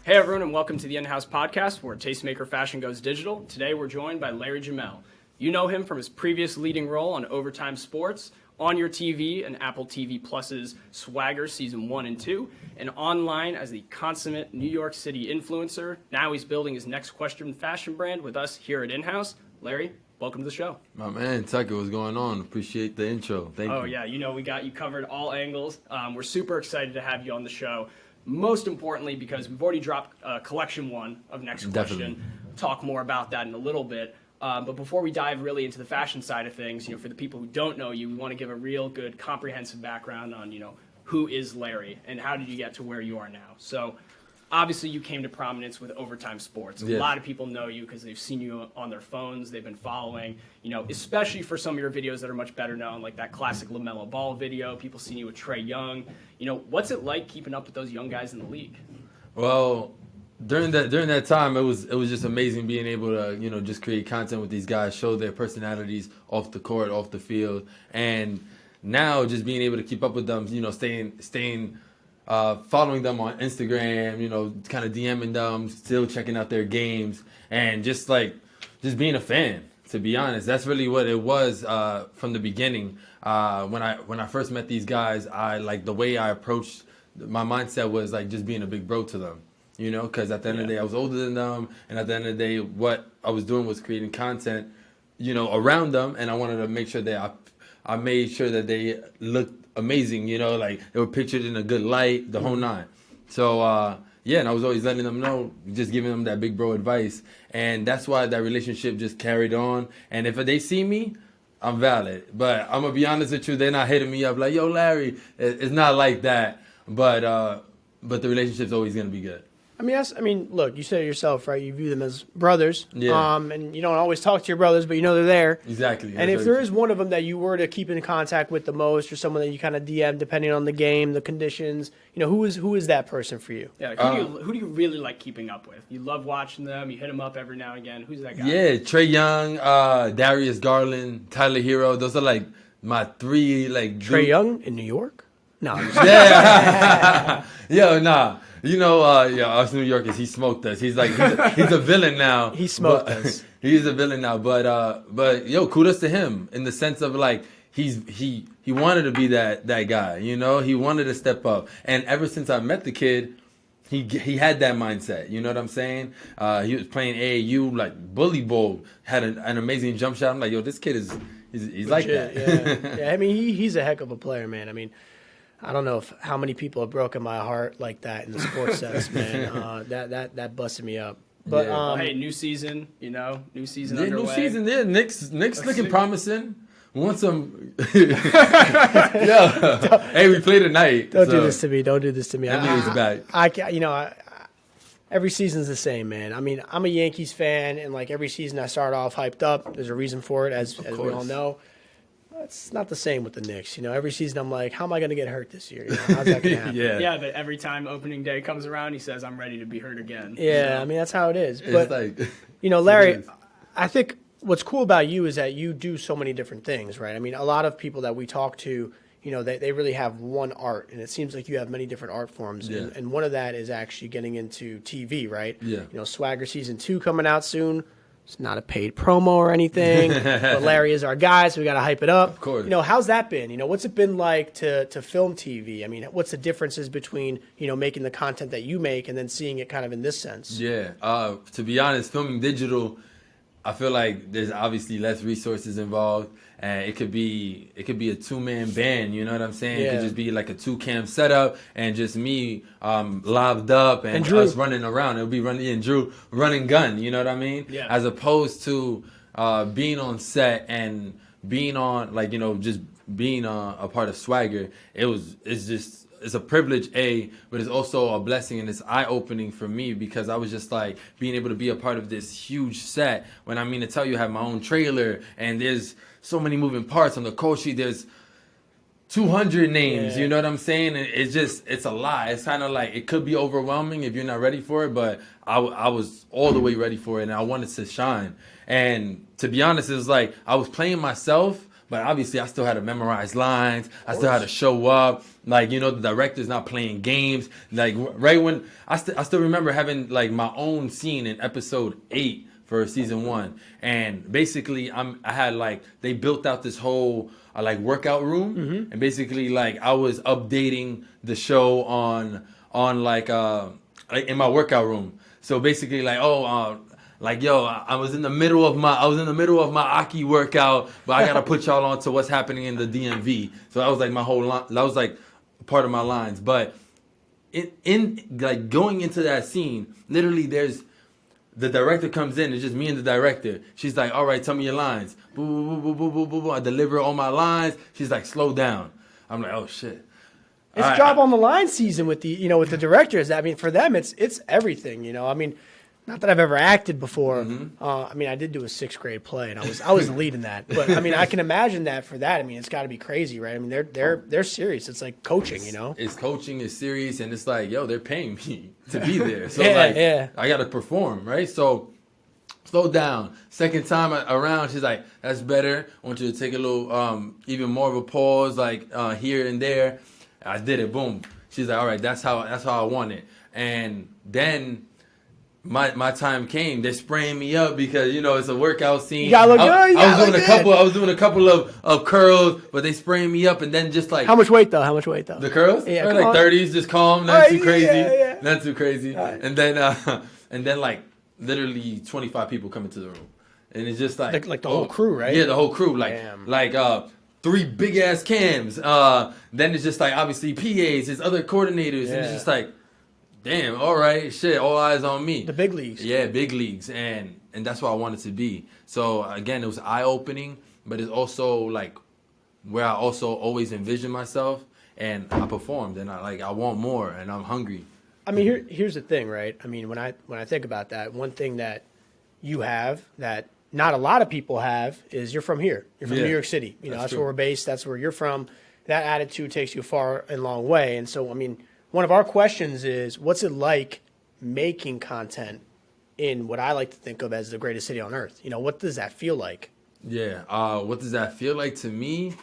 Hey everyone, and welcome to the In-House Podcast, where Tastemaker fashion goes digital. Today we're joined by Larry Jamel. You know him from his previous leading role on Overtime Sports, On Your TV, and Apple TV Plus's Swagger Season 1 and 2, and online as the consummate New York City influencer. Now he's building his next question fashion brand with us here at In-House. Larry, welcome to the show. My man, Tucker, what's going on? Appreciate the intro. Thank you. Oh yeah, you know we got you covered all angles. We're super excited to have you on the show. Most importantly, because we've already dropped collection 1 of Next Question. Definitely. Talk more about that in a little bit. But before we dive really into the fashion side of things, for the people who don't know you, we want to give a real good comprehensive background on, who is Larry and how did you get to where you are now. So obviously you came to prominence with Overtime Sports. Yeah. A lot of people know you because they've seen you on their phones. They've been following, especially for some of your videos that are much better known, like that classic LaMelo Ball video. People seen you with Trae Young. What's it like keeping up with those young guys in the league? Well, during that time, it was just amazing being able to just create content with these guys, show their personalities off the court, off the field, and now just being able to keep up with them, staying. Following them on Instagram, kind of DMing them, still checking out their games, and just being a fan. To be honest, that's really what it was from the beginning. When I first met these guys, the way I approached my mindset was just being a big bro to them. Because at the end of the day, I was older than them, and at the end of the day, what I was doing was creating content, around them, and I wanted to make sure that I made sure that they looked amazing, they were pictured in a good light, the whole nine. So, and I was always letting them know, just giving them that big bro advice. And that's why that relationship just carried on. And if they see me, I'm valid. But I'm going to be honest with you, they're not hitting me up like, yo, Larry, it's not like that. But the relationship's always going to be good. Look, you said it yourself, right? You view them as brothers. Yeah. And you don't always talk to your brothers, but they're there. Exactly. And if there is one of them that you were to keep in contact with the most, or someone that you kind of DM depending on the game, the conditions, who is that person for you? Yeah, who do you really like keeping up with? You love watching them. You hit them up every now and again. Who's that guy? Yeah, Trae Young, Darius Garland, Tyler Hero. Those are my 3 Trae Young in New York? No. Yeah. Yo, nah. Us New Yorkers, he smoked us. He's he's a villain now. He smoked us. He's a villain now. But kudos to him in the sense of he wanted to be that guy. He wanted to step up. And ever since I met the kid, he had that mindset. You know what I'm saying? He was playing AAU bully ball, had an amazing jump shot. I'm like, yo, this kid he's like that. Yeah. He's a heck of a player, man. I don't know how many people have broken my heart like that in the sports sense, man. That busted me up. But hey, new season, new season underway. New season, yeah. Knicks looking promising. Want some? Hey, we play tonight. Don't do this to me. Don't do this to me. Back. Every season's the same, man. I'm a Yankees fan, and every season I start off hyped up. There's a reason for it, as we all know. It's not the same with the Knicks. Every season I'm like, how am I going to get hurt this year? How's that going to happen? Yeah, but every time opening day comes around, he says, I'm ready to be hurt again. Yeah, that's how it is. But, it's Larry, I think what's cool about you is that you do so many different things, right? A lot of people that we talk to, they really have one art, and it seems like you have many different art forms. Yeah. And one of that is actually getting into TV, right? Yeah. Swagger Season 2 coming out soon. It's not a paid promo or anything, but Larry is our guy, so we got to hype it up. Of course. How's that been? What's it been like to film TV? What's the differences between, making the content that you make and then seeing it kind of in this sense? Yeah. To be honest, filming digital, I feel like there's obviously less resources involved, and it could be a 2-man band. You know what I'm saying? Yeah. It could just be like a 2-cam setup and just me lobbed up and us running around. It'll be Drew running gun. You know what I mean? Yeah. As opposed to being on set and being on just being a part of Swagger. It's a privilege, but it's also a blessing, and it's eye-opening for me because I was just being able to be a part of this huge set. When to tell you, I have my own trailer, and there's so many moving parts on the call sheet. There's 200 names, you know what I'm saying? And it's a lot. It's kind of it could be overwhelming if you're not ready for it, but I was all the way ready for it, and I wanted to shine. And to be honest, it was I was playing myself, But obviously, I still had to memorize lines. I still had to show up. Like, the director's not playing games. Like, right when I still remember having like my own scene in episode 8 for season 1, and basically I had like they built out this whole like workout room, and basically like I was updating the show on like in my workout room. So basically like like, yo, I was in the middle of my Ocky workout, but I gotta put y'all on to what's happening in the DMV. So that was like my whole line. That was like part of my lines. But in like going into that scene, literally there's the director comes in. It's just me and the director. She's like, all right, tell me your lines. Boo, boo, boo, boo, boo, boo, boo. I deliver all my lines. She's like, slow down. I'm like, oh shit. It's job on the line season with the with the directors. I mean, for them, it's everything. I mean, not that I've ever acted before. I mean, I did do a 6th grade play, and I was leading that. But I mean, I can imagine that for that. I mean, it's got to be crazy, right? I mean, they're serious. It's like coaching, It's coaching. It's serious, and it's like, yo, they're paying me to be there. So I got to perform, right? So slow down. Second time around, she's like, that's better. I want you to take a little, even more of a pause, like here and there. I did it. Boom. She's like, all right, that's how I want it. And then my time came. They're spraying me up because it's a workout scene. You gotta look good. I was doing a couple of curls, but they spraying me up, and then just like how much weight though? The curls? Yeah, like 30s, just calm, not too crazy, yeah. not too crazy. Right. And then like literally 25 people come into the room, and it's just like the whole crew, right? Yeah, the whole crew. Damn. Like 3 big ass cams. Then it's just like obviously PAs, there's other coordinators, and it's just like, damn, all right, shit, all eyes on me. The big leagues. Yeah, big leagues, and that's what I wanted to be. So again, it was eye opening, but it's also like where I also always envisioned myself, and I performed, and I want more, and I'm hungry. I mean, here's the thing, right? I mean, when I think about that, one thing that you have that not a lot of people have is you're from here. You're from New York City. That's true. where we're based. That's where you're from. That attitude takes you far and long way. And so, I mean, one of our questions is, what's it like making content in what I like to think of as the greatest city on earth? What does that feel like? Yeah. What does that feel like to me?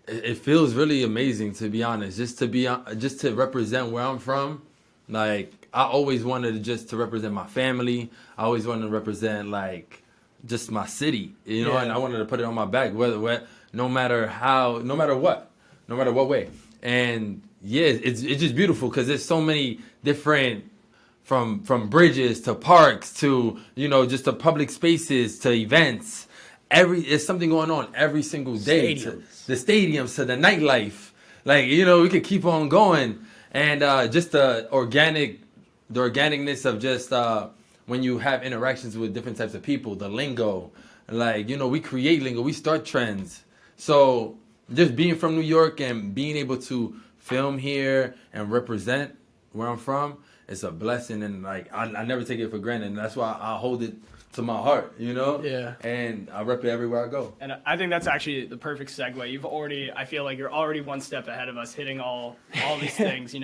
It feels really amazing, to be honest. Just to represent where I'm from. Like, I always wanted to represent my family. I always wanted to represent like just my city, and I wanted to put it on my back, no matter what way. And yeah, it's just beautiful because there's so many different, from bridges to parks to just to public spaces to events. There's something going on every single day. The stadiums to the nightlife. Like, we could keep on going, and just the organicness of just when you have interactions with different types of people, the lingo. Like, we create lingo, we start trends. So just being from New York and being able to film here and represent where I'm from, it's a blessing, and like I never take it for granted, and that's why I hold it to my heart, Yeah. And I rep it everywhere I go. And I think that's actually the perfect segue. I feel like you're already one step ahead of us, hitting all these things.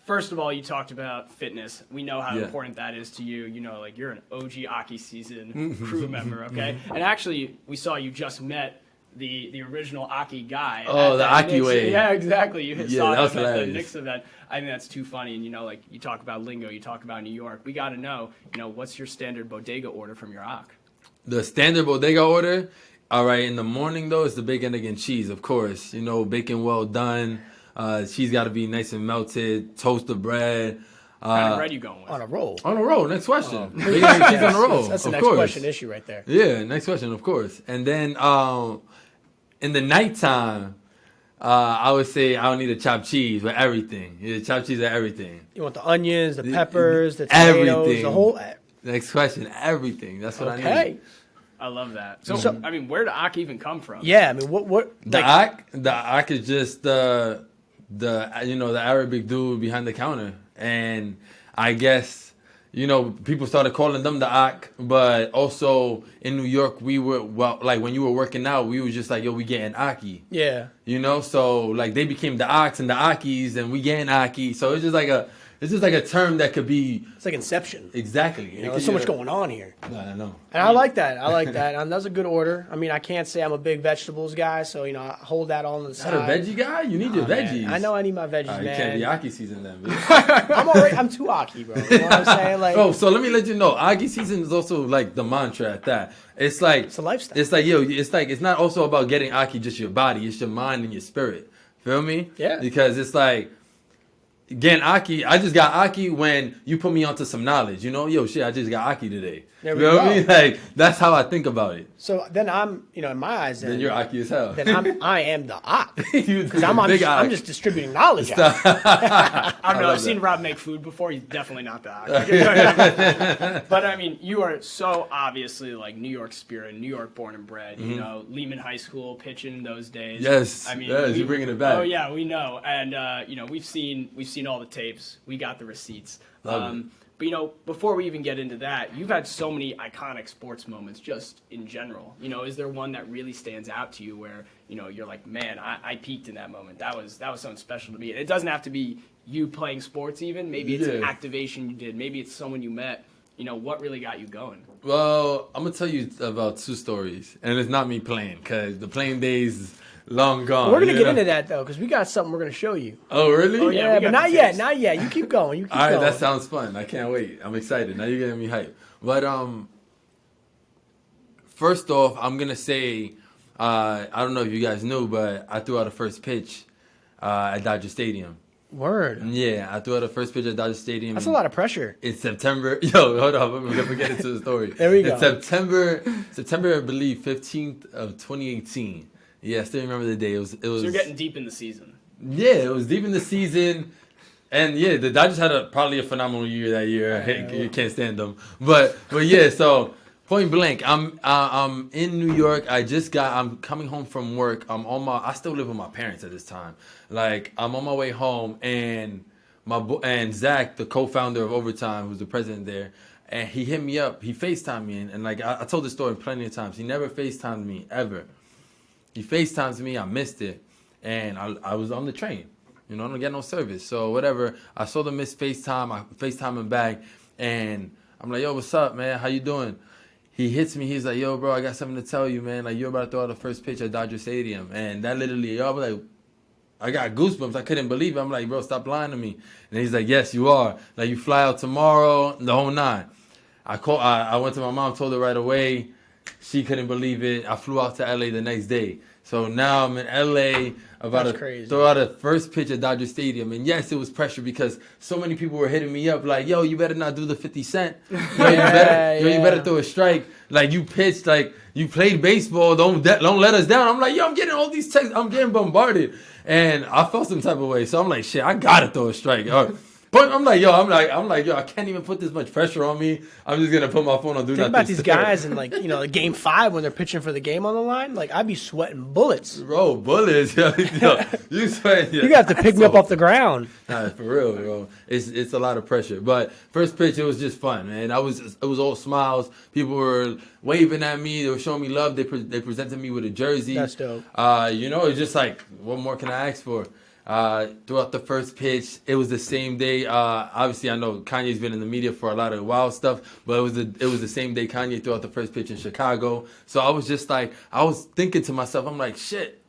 First of all, you talked about fitness. We know how important that is to you. Like you're an OG Ocky SZN crew member, okay? And actually, we saw you just met the original Ocky guy. Oh, the Ocky way. Yeah, exactly. You saw him at hilarious. the Knicks event. I think that's too funny. And like you talk about lingo, you talk about New York. We got to know, what's your standard bodega order from your Ock? The standard bodega order. All right, in the morning though, it's the bacon, egg, and cheese, of course. Bacon well done. Cheese got to be nice and melted. Toast the bread. What kind of bread you going with? On a roll. On a roll. Next question. Bacon, egg, and cheese on a roll. That's the of next course. question issue right there. Yeah, next question, of course. And then in the nighttime, I would say I would need a chopped cheese with everything. Yeah, chopped cheese with everything. You want the onions, the peppers, the tomatoes, everything. the whole. Next question. Everything. That's what I need. I love that. So, I mean, where did Ock even come from? Yeah, I mean, what? The Ock is just the Arabic dude behind the counter, and I guess people started calling them the Ock, but also in New York we were like when you were working out, we was just like, yo, we getting Ocky. Yeah. So like they became the Ocks and the Ockies, and we getting Ocky. So it's just like it's just like a term that could be It's like Inception. exactly. You know, there's so much going on here. I know. And I like that. I like that. That's a good order. I mean, I can't say I'm a big vegetables guy, so, you know, I hold that on the side. Not a veggie guy? You need your veggies. Man. I know I need my veggies, You can't man. be Ocky season then, bitch. I'm already, I'm too Ocky, bro. You know what I'm saying? Like, Oh, so let me let you know, Ocky season is also like the mantra at that. It's like it's a lifestyle. It's like, yo, it's not also about getting Ocky just your body, it's your mind and your spirit. Feel me? Yeah. Because it's like, again, Ocky, I just got Ocky when you put me onto some knowledge. You know, yo, shit, I just got Ocky today. There you we know what go. I mean? Like, that's how I think think about it. So then I'm, you know, in my eyes, Then you're Ocky as hell. then I am the Ock. You Because I'm just distributing knowledge out. I don't know. love I've seen that. Rob make food before. He's definitely not that. But I mean, you are so obviously like New York spirit, New York born and bred. You know, Lehman High School pitching those days. Yes, I mean, yes, you're bringing it back. Oh yeah, we know, and you know, we've seen all the tapes. We got the receipts. Love it. But you know, before we even get into that, you've had so many iconic sports moments just in general. You know, is there one that really stands out to you where, you know, you're like, man, I peaked in that moment. That was something special to me. It doesn't have to be you playing sports even. Maybe it's an activation you did. Maybe it's someone you met. You know, what really got you going? Well, I'm going to tell you about two stories. And it's not me playing, because the playing days is long gone. We're gonna you get know? into that though, because we got something we're gonna show you. Oh, really? Oh, yeah, Yeah, we but got not the yet, tapes. not yet. You keep going. You keep All right, going. that sounds fun. I can't wait. I'm excited. Now you're getting me hyped. But first off, I'm gonna say I don't know if you guys knew, but I threw out a first pitch at Dodger Stadium. Word. Yeah, I threw out a first pitch at Dodger Stadium. That's a lot of pressure. In September. Yo, hold on. We're gonna get into the story. There we go. In September, I believe, 15th of 2018. Yeah, I still remember the day. It was. So you're getting deep in the season. Yeah, it was deep in the season, and yeah, the Dodgers had probably a phenomenal year that year. You can't stand them, but yeah. So point blank, I'm in New York. I'm coming home from work. I still live with my parents at this time. Like, I'm on my way home, and and Zach, the co-founder of Overtime, who's the president there, and he hit me up. He FaceTimed me, and like I told this story plenty of times. He never FaceTimed me ever. He FaceTimes me. I missed it. And I was on the train. You know, I don't get no service. So whatever. I saw the missed FaceTime. I FaceTime him back. And I'm like, yo, what's up, man? How you doing? He hits me. He's like, yo, bro, I got something to tell you, man. Like, you're about to throw out the first pitch at Dodger Stadium. And that literally, I was like, I got goosebumps. I couldn't believe it. I'm like, bro, stop lying to me. And he's like, yes, you are. Like, you fly out tomorrow, the whole nine. I went to my mom, told her right away. She couldn't believe it. I flew out to LA the next day. So now I'm in LA about to throw out a first pitch at Dodger Stadium. And yes, it was pressure because so many people were hitting me up like, yo, you better not do the 50 Cent. Yo, you better throw a strike. Like, you pitched, like, you played baseball. Don't let us down. I'm like, yo, I'm getting all these texts. I'm getting bombarded. And I felt some type of way. So I'm like, shit, I got to throw a strike. But I'm like, yo, I can't even put this much pressure on me. I'm just gonna put my phone on do not disturb. Think about these guys in, like, you know, like Game 5 when they're pitching for the game on the line. Like, I'd be sweating bullets. Bro, bullets. Yo, you sweat. You got to pick me up off the ground. Nah, for real, bro. It's a lot of pressure. But first pitch, it was just fun, man. It was all smiles. People were waving at me. They were showing me love. They presented me with a jersey. That's dope. You know, it's just like, what more can I ask for? Throughout the first pitch, it was the same day. Obviously, I know Kanye's been in the media for a lot of wild stuff, but it was the same day Kanye threw out the first pitch in Chicago. So I was just like, I was thinking to myself, I'm like, shit,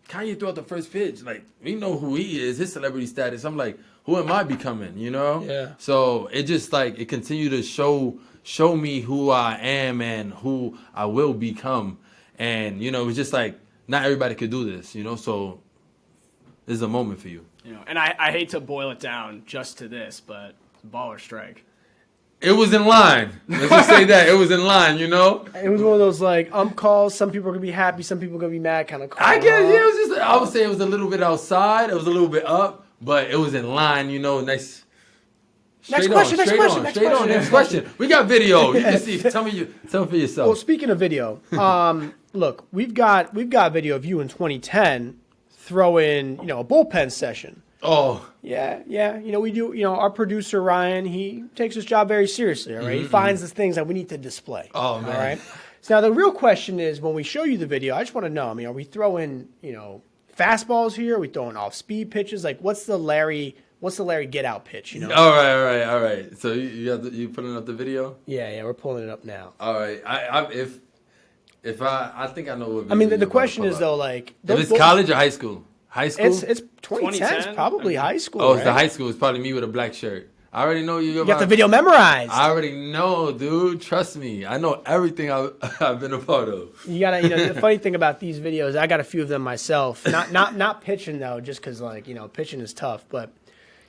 Kanye threw out the first pitch. Like, we know who he is, his celebrity status. I'm like, who am I becoming? You know? Yeah. So it just like it continued to show me who I am and who I will become. And you know, it was just like not everybody could do this. You know, so. This is a moment for you. You know, and I hate to boil it down just to this, but ball or strike. It was in line. Let's just say that. It was in line, you know? It was one of those, like, calls. Some people are going to be happy. Some people are going to be mad kind of calls. I guess, yeah, it was just, I would say it was a little bit outside. It was a little bit up, but it was in line, you know, nice. Next question. We got video. You can see. Tell for yourself. Well, speaking of video, look, we've got video of you in 2010 throwing, you know, a bullpen session. Oh. Yeah. You know, we do, you know, our producer, Ryan, he takes his job very seriously, all right? He finds the things that we need to display. Oh, man. All right? So now the real question is, when we show you the video, I just want to know, I mean, are we throwing, you know, fastballs here? Are we throwing off-speed pitches? Like, what's the what's the Larry get out pitch? You know? All right. So you putting up the video? Yeah, we're pulling it up now. All right. If I think I know what. I mean, the question is though, like, if it's college or high school? High school? It's 2010s, probably high school. Oh, it's right? the high school. It's probably me with a black shirt. I already know you. You got the video memorized. I already know, dude. Trust me. I know everything I've been a part of. You gotta, the funny thing about these videos, I got a few of them myself. Not pitching though, just because like pitching is tough. But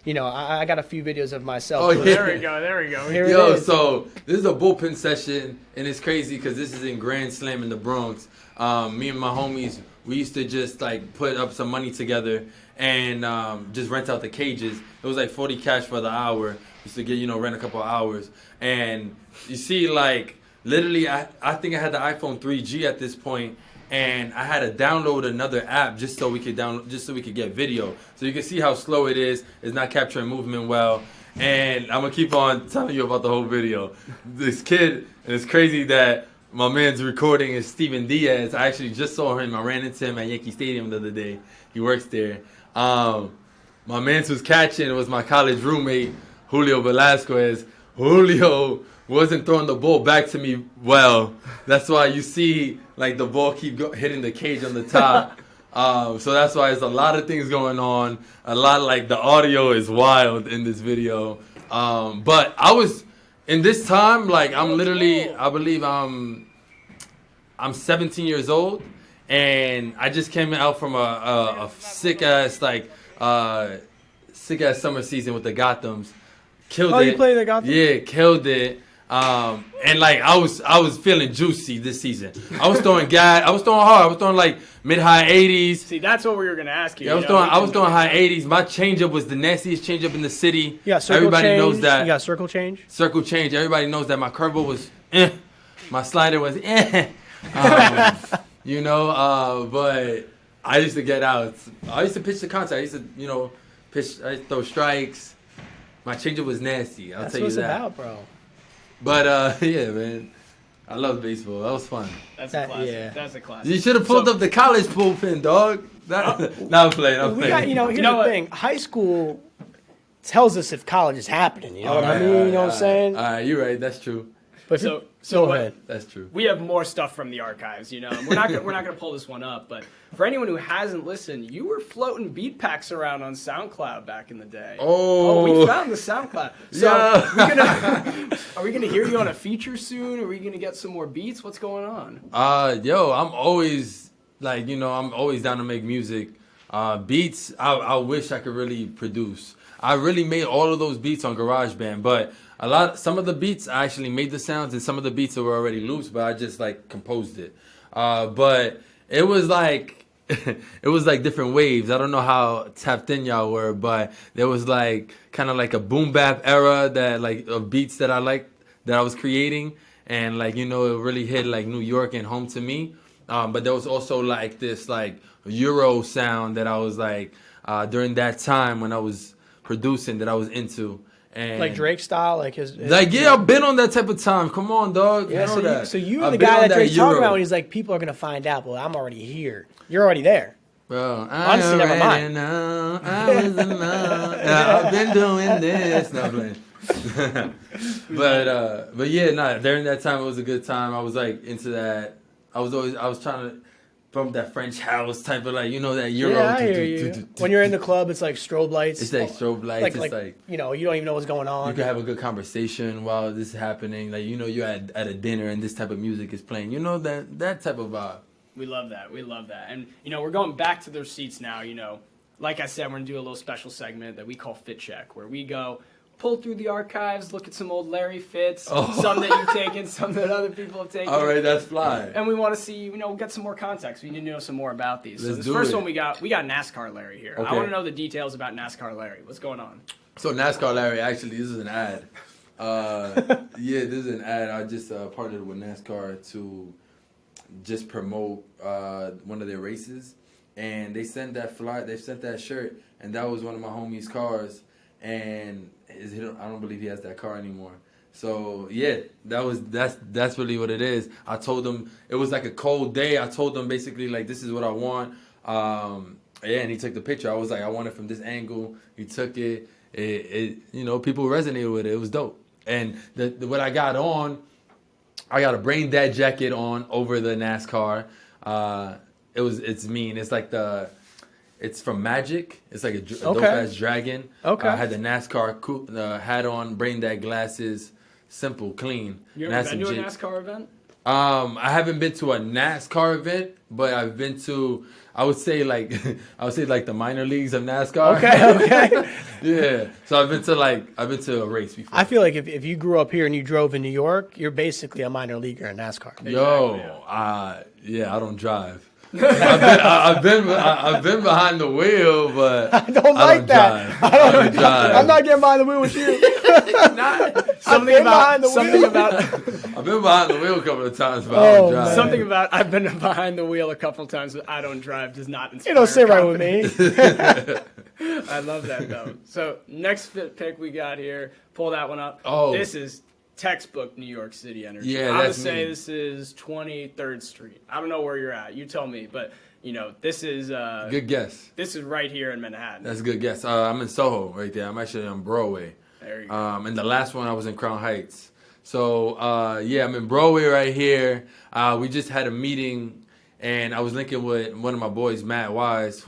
I got a few videos of myself. Oh, yeah. There we go. Here Yo, it is. so this is a bullpen session, and it's crazy because this is in Grand Slam in the Bronx. Me and my homies, we used to just like put up some money together and just rent out the cages. It was like 40 cash for the hour. Used to get, rent a couple of hours. And you see, like, literally, I think I had the iPhone 3G at this point, and I had to download another app just so we could get video. So you can see how slow it is. It's not capturing movement well. And I'm gonna keep on telling you about the whole video. This kid, and it's crazy that my man's recording is Steven Diaz. I actually just saw him. I ran into him at Yankee Stadium the other day. He works there. My man's was catching. It was my college roommate, Julio Velasquez. Julio wasn't throwing the ball back to me well. That's why you see like the ball keep hitting the cage on the top. So that's why there's a lot of things going on. A lot like the audio is wild in this video. But I was in this time like I'm literally I believe I'm 17 years old, and I just came out from a sick ass summer season with the Gothams. Killed it. Oh, you played the Gotham? Yeah, killed it. And like I was feeling juicy this season. I was throwing I was throwing hard. I was throwing like mid-high 80s. See, that's what we were gonna ask you. Yeah, I was throwing high 80s. My changeup was the nastiest changeup in the city. Yeah, everybody knows that. You got circle change. Circle change. Everybody knows that my curveball was my slider was but I used to get out. I used to pitch the contact. I used to, pitch. I throw strikes. My changeup was nasty. I'll tell you that. That's what it's about, bro. But yeah, man, I love baseball. That was fun. That's a classic. Yeah. That's a classic. You should have pulled up the college bullpen, dog. Now I'm playing. We got, here's the thing. High school tells us if college is happening. You know what I mean? You know what I'm saying? All right, you're right. That's true. But So go ahead. That's true. We have more stuff from the archives, We're not gonna pull this one up, but for anyone who hasn't listened, you were floating beat packs around on SoundCloud back in the day. Oh, we found the SoundCloud. So yeah. are we gonna hear you on a feature soon? Are we gonna get some more beats? What's going on? I'm always I'm always down to make music. Beats, I wish I could really produce. I really made all of those beats on GarageBand, but some of the beats I actually made the sounds, and some of the beats were already loops, but I just composed it. But it was like different waves. I don't know how tapped in y'all were, but there was kind of like a boom bap era of beats that I liked that I was creating, and it really hit New York and home to me. But there was also this Euro sound that I was during that time when I was producing that I was into. And like Drake style, his I've been on that type of time. Come on, dog. Yeah, you know that. So you were I've the been guy on that Drake's talking Euro. about when he's like, people are gonna find out. Well, I'm already here. You're already there. Well, Honestly, never mind. Know, I was alone. Yeah, I've been doing this. No, I'm playing. But yeah, during that time it was a good time. I was into that. I was trying to from that French house type of that Euro. Yeah, I hear you. When you're in the club, it's like strobe lights. It's like strobe lights. You don't even know what's going on. You can have a good conversation while this is happening. You're at a dinner and this type of music is playing. That type of vibe. We love that. And, we're going back to the receipts now, Like I said, we're going to do a little special segment that we call Fit Check, where we go pull through the archives, look at some old Larry fits, some that you've taken, some that other people have taken. All right, that's fly. And we want to see, get some more context. We need to know some more about these. So Let's this first do it. one we got NASCAR Larry here. Okay. I want to know the details about NASCAR Larry. What's going on? So NASCAR Larry, actually, this is an ad. This is an ad. I just partnered with NASCAR to just promote one of their races, and they sent that shirt, and that was one of my homies' cars, and I don't believe he has that car anymore. So yeah, that's really what it is. I told him it was a cold day. I told him basically this is what I want. And he took the picture. I was I want it from this angle. He took it. people resonated with it. It was dope. And what I got on, I got a Brain Dead jacket on over the NASCAR. It's mean. It's like it's from Magic. It's like a dope ass dragon. Okay. I had the NASCAR hat on, Brain Dead glasses, simple, clean. You ever been to a NASCAR event? I haven't been to a NASCAR event, but I've been to, I would say like the minor leagues of NASCAR. Okay. Yeah. So I've been to a race before. I feel like if you grew up here and you drove in New York, you're basically a minor leaguer in NASCAR. Yeah, I don't drive. I've been behind the wheel, but I don't like that. I don't drive. I'm not getting behind the wheel with you. Something about I've been behind the wheel a couple of times, but I don't drive. Something about I've been behind the wheel a couple of times, but I don't drive does not inspire. You don't sit right with me. I love that though. So next pick we got here. Pull that one up. Oh. This is textbook New York City energy. Yeah, I would that's say me. this is 23rd Street. I don't know where you're at. You tell me, but this is Good guess. This is right here in Manhattan. That's a good guess. I'm in Soho right there. I'm actually on Broadway. There you go. And the last one I was in Crown Heights. So I'm in Broadway right here. We just had a meeting, and I was linking with one of my boys, Matt Wise,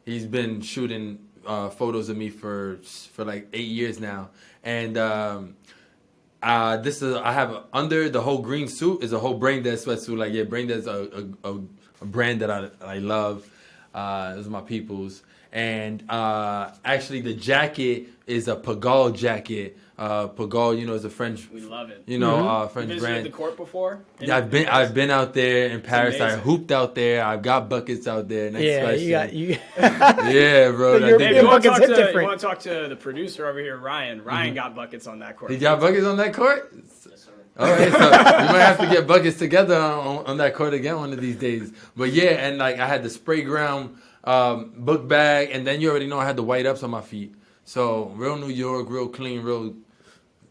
he's been shooting photos of me for like 8 years now, and I have under the whole green suit is a whole Brain Dead sweatsuit. Like, yeah, Brain Dead's a brand that I love. Those are my peoples. And actually, the jacket is a Pigalle jacket. Pigalle, is a French. We love it. French You visited brand. the court before? Yeah, I've been out there in Paris. I amazing. hooped out there. I've got buckets out there. Next Yeah, question. you. Yeah, bro. Your Dave, you want buckets hit to different. talk to the producer over here, Ryan? Ryan got buckets on that court. He got buckets on that court? Yes, sir. All right, so we might have to get buckets together on that court again one of these days. But yeah, and like I had the spray ground book bag, and then you already know I had the white ups on my feet. So real New York, real clean, real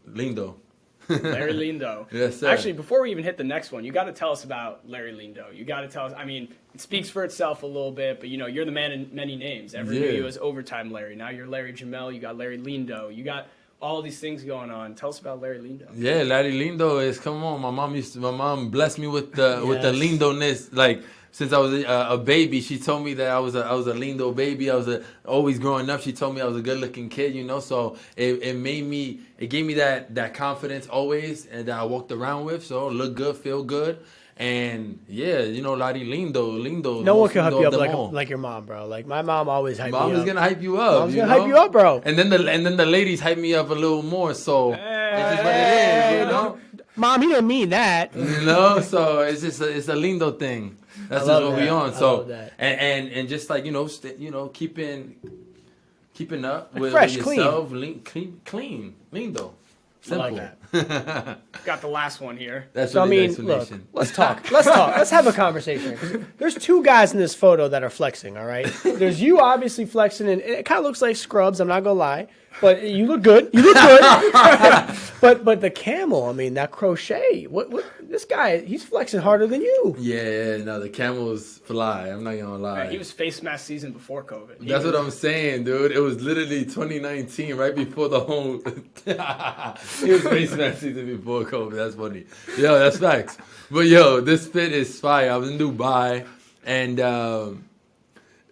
Lindo. Larry Lindo. Yes, sir. Actually, before we even hit the next one, you got to tell us about Larry Lindo. You got to tell us. I mean, it speaks for itself a little bit, but you're the man in many names. Everyone knew you as Overtime Larry. Now you're Larry Jamel. You got Larry Lindo. You got all these things going on. Tell us about Larry Lindo. Yeah, Larry Lindo is, come on. My mom blessed me with the Lindo-ness. Like, since I was a baby, she told me that I was a Lindo baby. Always growing up, she told me I was a good looking kid, So it gave me that confidence always, and that I walked around with. So look good, feel good. And yeah, Larry Lindo. No one can hype you up like your mom, bro. Like my mom always hyped me up. Mom is gonna hype you up. Mom's gonna hype you up, bro. And then the ladies hype me up a little more. So it's just what it is, Mom, he didn't mean that. So it's a Lindo thing. That's just what we on. So and just like keeping up with fresh, yourself, clean, Lindo. Simple. I like that. Got the last one here. That's So I really mean, the look, explanation. let's talk. Let's have a conversation. 'Cause there's two guys in this photo that are flexing. All right. There's you obviously flexing, and it kind of looks like scrubs. I'm not gonna lie, but you look good. You look good. but the camel, I mean, that crochet. What? This guy, he's flexing harder than you. Yeah, no, the camels fly. I'm not gonna lie. Right, he was face mask season before COVID. That's what I'm saying, dude. It was literally 2019, right before the whole. It was face mask season before COVID. That's funny. Yo, that's facts. But yo, this fit is fire. I was in Dubai, and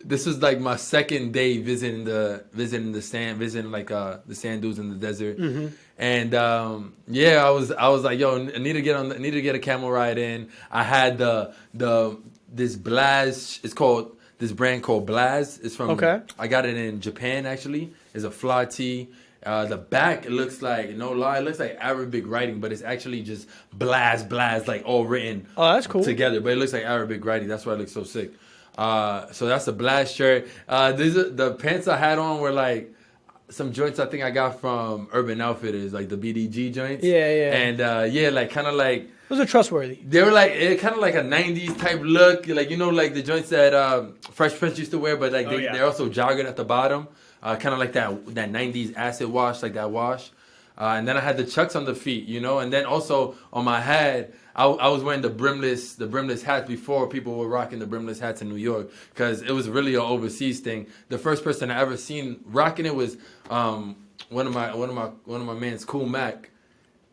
this was like my second day visiting the sand dunes in the desert. Mm-hmm. And I was like, yo, I need to get a camel ride in. I had this Blaz. It's called this brand called Blaz. It's from I got it in Japan actually. It's a fly tee. The back, it looks like, no lie, it looks like Arabic writing, but it's actually just Blaz, like all written. Oh, that's cool. Together, but it looks like Arabic writing. That's why it looks so sick. So that's a Blaz shirt. The pants I had on were like some joints I think I got from Urban Outfitters, like the BDG joints. Yeah. And like kind of like. Those are trustworthy. They were like kind of like a 90s type look, like like the joints that Fresh Prince used to wear, but like they're also jogging at the bottom. Kind of like that 90s acid wash, like that wash. And then I had the Chucks on the feet, you know, and then also on my head, I was wearing the brimless hats before people were rocking the brimless hats in New York, because it was really an overseas thing. The first person I ever seen rocking it was one of my man's, Cool Mac.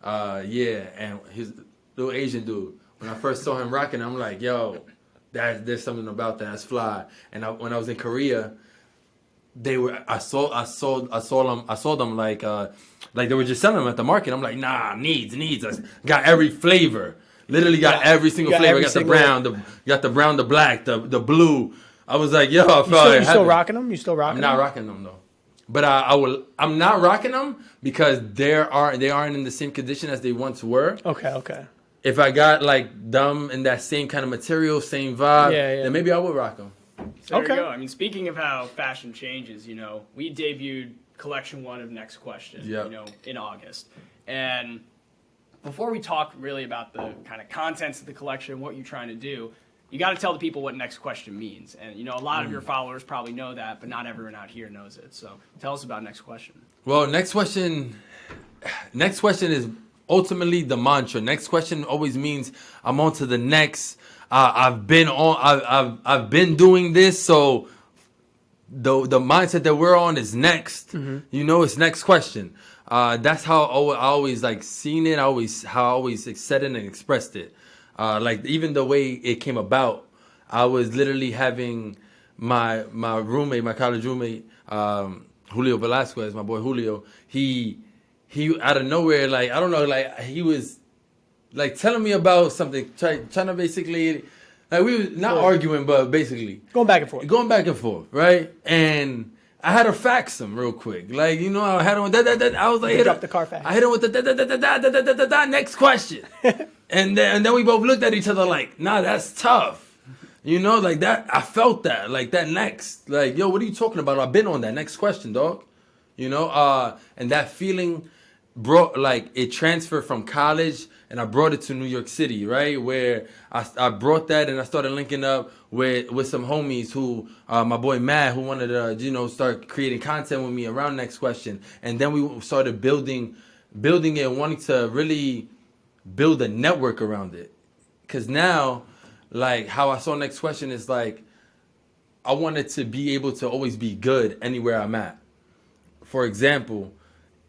And his little Asian dude. When I first saw him rocking, I'm like, yo, there's something about that. That's fly. And when I was in Korea, I saw them like they were just selling them at the market. I'm like, nah, needs. I got every flavor. Literally got every single flavor. I got the brown, the black, the blue. I was like, yo, I felt you still rocking them? You still rocking them? I'm not rocking them though. But I'm not rocking them because they aren't in the same condition as they once were. Okay. If I got like them in that same kind of material, same vibe, then maybe I would rock them. So there you go. I mean, speaking of how fashion changes, you know, we debuted collection 1 of Next Question, you know, in August. And before we talk really about the kind of contents of the collection, what you're trying to do, you got to tell the people what Next Question means. And, you know, a lot of your followers probably know that, but not everyone out here knows it. So tell us about Next Question. Well, Next Question is ultimately the mantra. Next question always means I'm on to the next. I've been doing this, so the mindset that we're on is next. Mm-hmm. You know, it's next question. That's how I always like seen it. How I always said it and expressed it. Like even the way it came about, I was literally having my roommate, my college roommate, Julio Velasquez, my boy Julio. He out of nowhere, like I don't know, like he was like telling me about something, trying to basically, like we were not arguing, but basically going back and forth, right? And I had to fax him real quick, like you know, I had him with that. I was like, drop the car fax. I hit him with the next question, and then we both looked at each other like, nah, that's tough. You know, like that. I felt that, like that next, like yo, what are you talking about? I've been on that next question, dog. You know, and that feeling brought, like, it transferred from college and I brought it to New York City, right? Where I brought that and I started linking up with some homies who, my boy Matt, who wanted to, you know, start creating content with me around Next Question. And then we started building it and wanting to really build a network around it. Because now, like, how I saw Next Question is like, I wanted to be able to always be good anywhere I'm at. For example,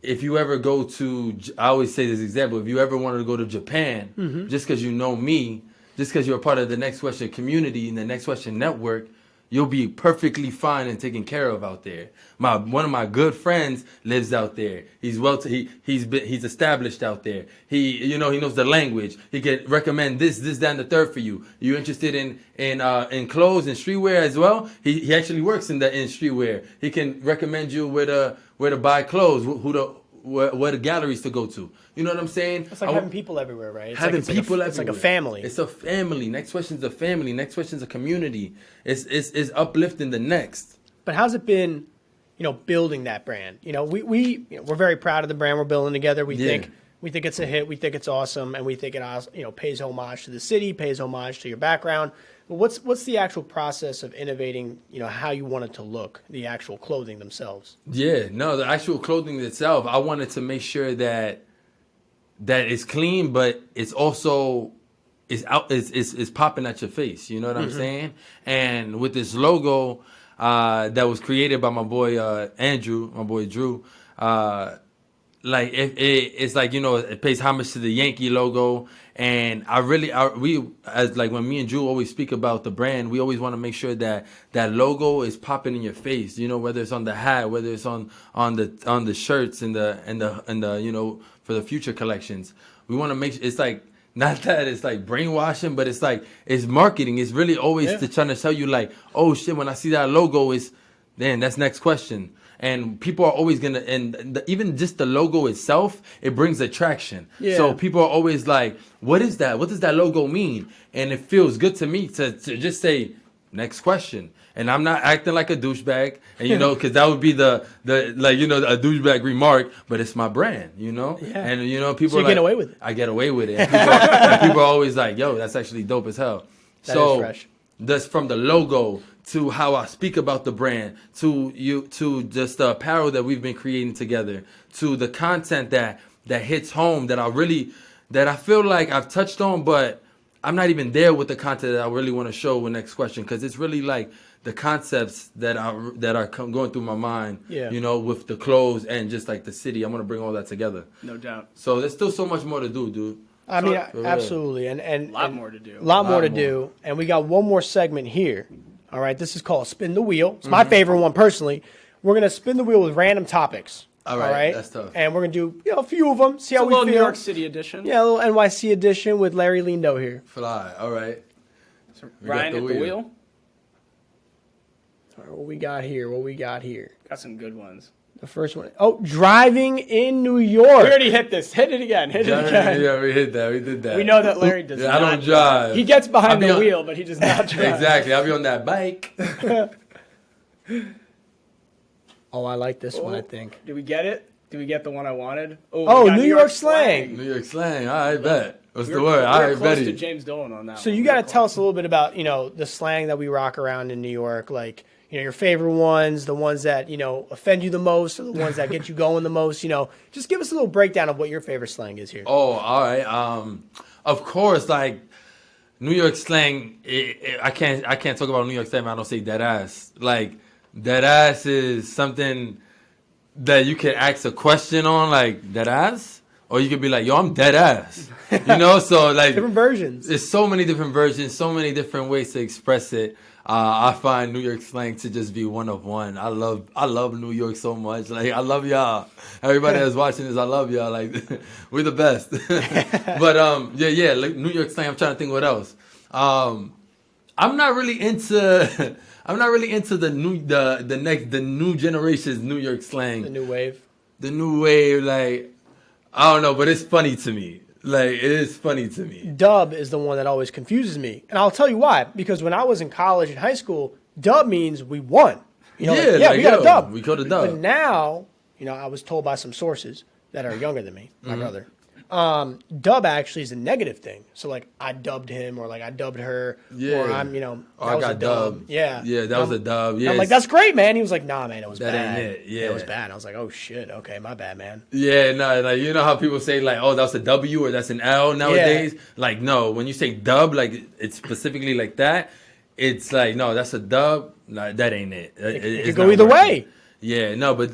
if you ever go to, I always say this example, if you ever wanted to go to Japan, just because you know me, just because you're a part of the Next Question community and the Next Question network, you'll be perfectly fine and taken care of out there. One of my good friends lives out there. He's he's established out there. He knows the language. He can recommend this, that, and the third for you. You interested in clothes and streetwear as well? He actually works in streetwear. He can recommend you where to buy clothes, where the galleries to go to. You know what I'm saying? It's like having people everywhere, right? It's everywhere. It's like a family. It's a family. Next Question's a family. Next Question's a community. It's uplifting the next. But how's it been, you know, building that brand? You know, we're very proud of the brand we're building together. We think it's a hit. We think it's awesome, and we think it, you know, pays homage to the city, pays homage to your background. But what's the actual process of innovating? You know, how you want it to look, the actual clothing themselves. Yeah, no, the actual clothing itself. I wanted to make sure that it's clean, but it's also it's popping at your face. You know what I'm saying? And with this logo that was created by my boy Andrew, my boy Drew. Like it's like, you know, it pays homage to the Yankee logo, and we as like when me and Drew always speak about the brand, we always want to make sure that that logo is popping in your face. You know, whether it's on the hat, whether it's on the shirts and the you know, for the future collections, we want to make sure it's like, not that it's like brainwashing, but it's like it's marketing. It's really always trying to tell you like, oh shit, when I see that logo, that's Next Question. And people are always going to, even just the logo itself, it brings attraction. Yeah. So people are always like, what is that? What does that logo mean? And it feels good to me to just say, Next Question. And I'm not acting like a douchebag, and you know, because that would be the like, you know, a douchebag remark, but it's my brand, you know? Yeah. And, you know, people so you like, get away with it. I get away with it. And people are always like, yo, that's actually dope as hell. That is fresh. That's from the logo to how I speak about the brand, to just the apparel that we've been creating together, to the content that hits home that I feel like I've touched on, but I'm not even there with the content that I really want to show with next question, because it's really like the concepts that are going through my mind, with the clothes and just like the city. I'm going to bring all that together. No doubt. So there's still so much more to do, dude. I mean, absolutely. And a lot more to do. A lot more to do. And we got one more segment here. All right. This is called Spin the Wheel. It's my favorite one personally. We're going to spin the wheel with random topics. All right. That's tough. And we're going to do a few of them, see how we feel. A little New York City edition. Yeah, a little NYC edition with Larry Lindo here. Fly. All right. So Ryan at the wheel. All right, what we got here? Got some good ones. The first one. Oh, driving in New York. We already hit this. Hit it again. Yeah, we hit that. We did that. We know that Larry does not. I don't drive. He gets behind the wheel, but he does not drive. Exactly. I'll be on that bike. Oh, I like this one, I think. Did we get it? Did we get the one I wanted? Oh, New York slang. New York slang. All right, bet. What's the We word? All were right, close bet to it. James Dolan on that So one. you got to tell us a little bit about, the slang that we rock around in New York, like, your favorite ones, the ones that, offend you the most, or the ones that get you going the most, Just give us a little breakdown of what your favorite slang is here. Oh, all right. Of course, like New York slang. I can't talk about New York slang if I don't say dead ass. Like dead ass is something that you can ask a question on, like dead ass, or you could be like, yo, I'm dead ass. So like Different versions. There's so many different versions, so many different ways to express it. I find New York slang to just be one of one. I love New York so much. Like I love y'all. Everybody that's watching this, I love y'all. Like we're the best. But yeah. Like New York slang. I'm trying to think what else. I'm not really into the new generation's New York slang. The new wave. The new wave, like I don't know, but it's funny to me. Like, it is funny to me. Dub is the one that always confuses me. And I'll tell you why. Because when I was in college and high school, dub means we won. We got a dub. We got a dub. But now, I was told by some sources that are younger than me, my brother, dub actually is a negative thing. So, like, I dubbed him or, like, I dubbed her. Yeah. Or I'm, I got dubbed. Yeah. Yeah, that was a dub. Yeah. I'm like, that's great, man. He was like, nah, man, it was That bad. ain't it. Yeah. It was bad. I was like, oh, shit. Okay, my bad, man. Yeah, no, like, you know how people say, like, oh, that's a W or that's an L nowadays? Yeah. Like, no, when you say dub, like, it's specifically like that, it's like, no, that's a dub. No, that ain't it. It could go either way. Yeah, no, but...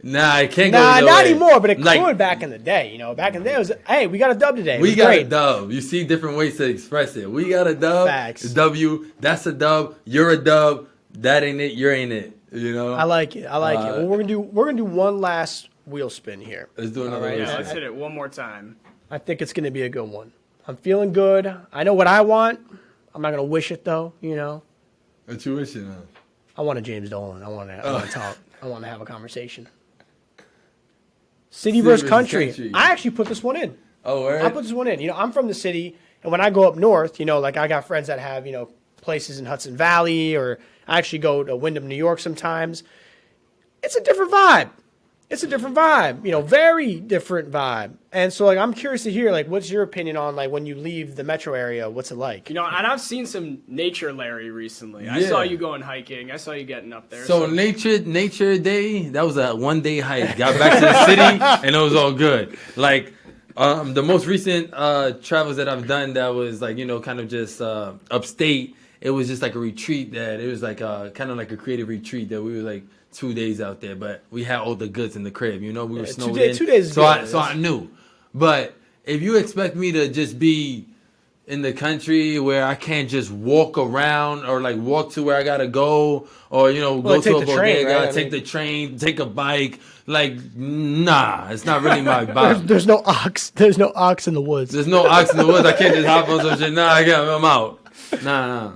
Nah, it can't go Nah, either not way. anymore, but it could back in the day. Back in the day, it was, hey, we got a dub today. We got a dub. You see different ways to express it. We got a dub. Facts. W, that's a dub. You're a dub. That ain't it. You ain't it. I like it. Well, we're gonna do one last wheel spin here. Let's do another Yeah, wheel let's spin. hit it one more time. I think it's gonna be a good one. I'm feeling good. I know what I want. I'm not gonna wish it though. What you wishing on? I want a James Dolan. I want to talk. I want to have a conversation. City versus country. I actually put this one in. Oh, where? I put this one in. I'm from the city, and when I go up north, like I got friends that have, places in Hudson Valley, or I actually go to Wyndham, New York sometimes. It's a different vibe. Very different vibe. And so, like, I'm curious to hear, like, what's your opinion on, like, when you leave the metro area, what's it like? And I've seen some nature Larry recently. I saw you going hiking. I saw you getting up there. So nature day, that was a 1-day hike. Got back to the city, and it was all good. Like, the most recent travels that I've done that was, like, kind of just upstate, it was just like a retreat it was like kind of like a creative retreat that we were, like, 2 days out there, but we had all the goods in the crib. We were snowed in. 2 days. So I knew. But if you expect me to just be in the country where I can't just walk around or like walk to where I gotta go, or go to a bodega, right? Take the train, take a bike, like nah, it's not really my vibe. There's no ox. There's no ox in the woods. There's no ox in the woods. I can't just hop on some shit. Nah, I'm out. Nah.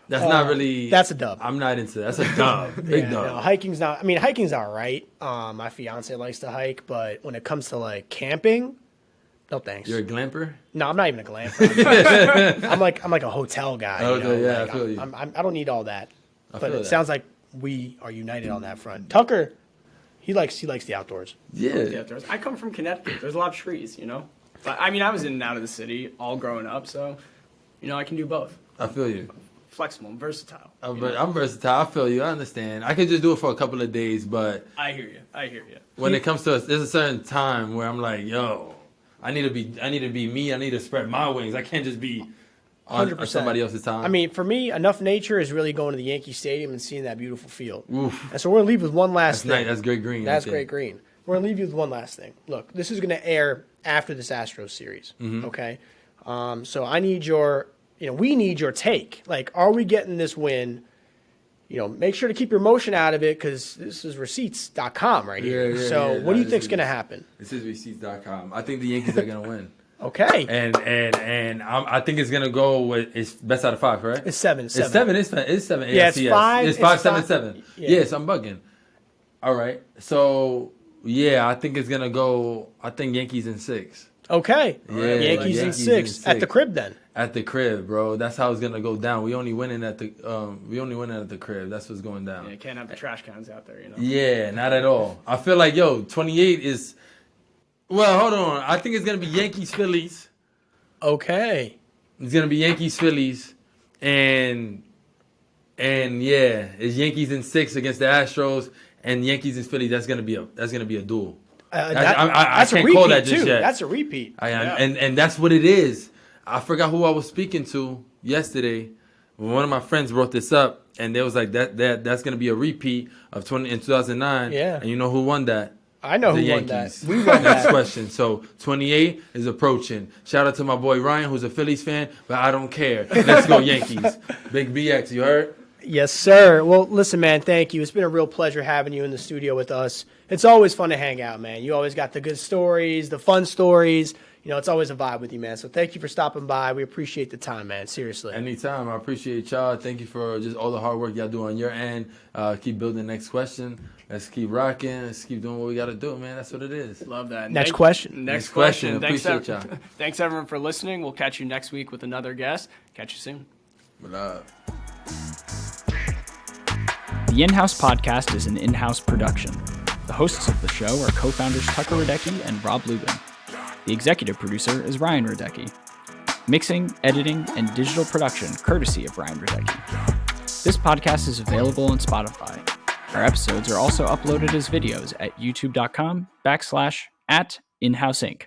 That's not really. That's a dub. I'm not into that. That's a dub. Big dub. No, hiking's not. I mean, hiking's all right. My fiance likes to hike, but when it comes to like camping, no thanks. You're a glamper? No, I'm not even a glamper. I'm like a hotel guy. Yeah, like, I feel you. I don't need all that. But it that. sounds like we are united on that front. Tucker, he likes the outdoors. Yeah. I come from Connecticut. There's a lot of trees, But I mean, I was in and out of the city all growing up, so I can do both. I feel you. flexible and versatile. I'm versatile. I feel you. I understand. I could just do it for a couple of days, but I hear you. when it comes to there's a certain time where I'm like, yo, I need to be me. I need to spread my wings. I can't just be on somebody else's time. I mean, for me, enough nature is really going to the Yankee Stadium and seeing that beautiful field. Oof. And so we're going to leave with one last thing. Nice. That's great green. That's right great green. We're going to leave you with one last thing. Look, this is going to air after this Astros series, okay? So I need we need your take. Like, are we getting this win? Make sure to keep your emotion out of it because this is receipts.com right here. Yeah, what do you think's going to happen? This is receipts.com. I think the Yankees are going to win. Okay. And I think it's gonna go with it's best out of 5, correct? It's 7. It's 7. It's 7. Yeah, it's 5. It's 5, 7, 7. Yeah. Yes, I'm bugging. All right. So yeah, I think it's gonna go. I think Yankees in 6. Okay. Yeah, Yankees in 6 at the crib then. At the crib, bro. That's how it's gonna go down. We only winning at the crib. That's what's going down. Yeah, you can't have the trash cans out there, Yeah, not at all. I feel like 28 is. Well, hold on. I think it's gonna be Yankees Phillies. Okay. It's gonna be Yankees Phillies, and yeah, it's Yankees in 6 against the Astros, and Yankees and Phillies. That's gonna be a duel. I can't call that just yet. That's a repeat. And that's what it is. I forgot who I was speaking to yesterday. One of my friends brought this up, and they was like that's gonna be a repeat of 2009. Yeah. And you know who won that? I know the who Yankees. won that. We won Next that. question. So 28 is approaching. Shout out to my boy Ryan, who's a Phillies fan, but I don't care. Let's go Yankees. Big BX, you heard? Yes, sir. Well, listen, man, thank you. It's been a real pleasure having you in the studio with us. It's always fun to hang out, man. You always got the good stories, the fun stories. It's always a vibe with you, man. So thank you for stopping by. We appreciate the time, man. Seriously. Anytime. I appreciate y'all. Thank you for just all the hard work y'all do on your end. Keep building the next question. Let's keep rocking. Let's keep doing what we got to do, man. That's what it is. Love that. Next question. Next question. Appreciate y'all. Thanks, everyone, for listening. We'll catch you next week with another guest. Catch you soon. What up? The In-House Podcast is an in-house production. The hosts of the show are co-founders Tucker Radecki and Rob Lubin. The executive producer is Ryan Radecki. Mixing, editing, and digital production courtesy of Ryan Radecki. This podcast is available on Spotify. Our episodes are also uploaded as videos at youtube.com/@InhouseInc.